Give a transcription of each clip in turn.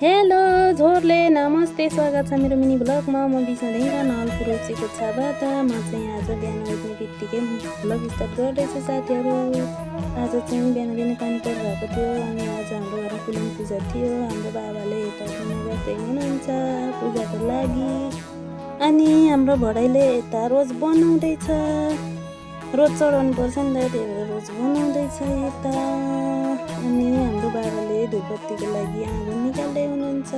Hello झोरले नमस्ते, स्वागत छ मेरो मिनी भ्लगमा। म बिसन्दैका नलपुरोचेको छाबाट म चाहिँ आज बिहान उठ्ने बित्तिकै भ्लग स्टार्ट गर्दैछु साथीहरू। आज चाहिँ बिहान बिहान पानी परिरहेको थियो अनि आज हाम्रो घरमा कुलिङ पूजा थियो। हाम्रो बाबाले यता गर्दै हुनुहुन्छ पूजाको लागि अनि हाम्रो भडाइले यता रोज बनाउँदैछ। रोज चढाउनु पर्छ नि त, त्यही भएर रोज बनाउँदैछ यता। अनि हाम्रो बाबाले धुपबत्तीको लागि आगो निकाल्दै हुनुहुन्छ।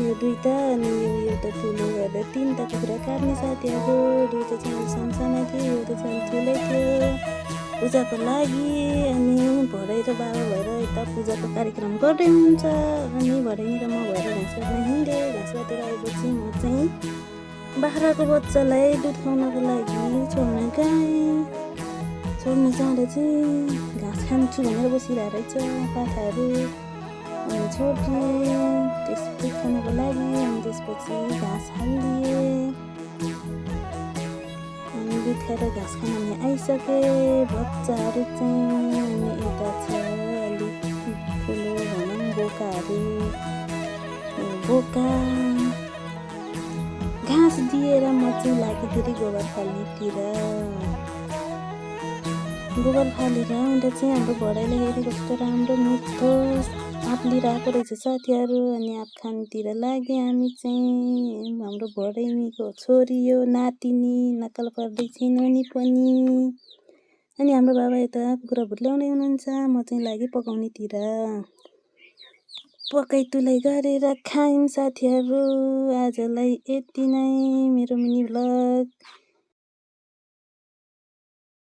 यो दुईटा अनि यो एउटा ठुलो गरेर तीनटा टुक्रा काट्ने साथीहरू। दुईटा चाहिँ सानसाना थियो, एउटा चाहिँ ठुलै थियो पूजाको लागि। अनि भरै र बाबा भएर यता पूजाको कार्यक्रम गर्दै हुनुहुन्छ। अनि भरै र म भएर घाँस काट्न हिँडेँ। घाँस काटेर आएपछि म चाहिँ बाख्राको बच्चालाई दुध खुवाउनको लागि छोड्न गएँ। छोड्न जाँदा चाहिँ घाँस खान्छु भनेर बसिरहेको रहेछ पाठाहरू। अनि छोडिदिएँ त्यसपछि खानको लागि। अनि त्यसपछि घाँस हालिदिएँ अनि दुध खाएर घाँस खान पनि आइसके बच्चाहरू चाहिँ। अनि यता छ अलिक ठुलो भनौँ बोकाहरू। बोका घाँस दिएर म चाहिँ लागेँ फेरि गोबर फाल्नेतिर। गोबर फालेर आउँदा चाहिँ हाम्रो भडाइले हेरेको कस्तो राम्रो मिठो आँप लिएर आएको रहेछ साथीहरू। अनि आँप खानतिर लाग्यो हामी चाहिँ। हाम्रो भडाइनीको छोरी यो नातिनी नक्कल पर्दै छैन नि पनि। अनि हाम्रो बाबा यता कुखुरा भुत्ल्याउँदै हुनुहुन्छ, म चाहिँ लागेँ पकाउनेतिर। पकाइ तुलाइ गरेर खायौँ साथीहरू। आजलाई यति नै मेरो मिनी भ्लग।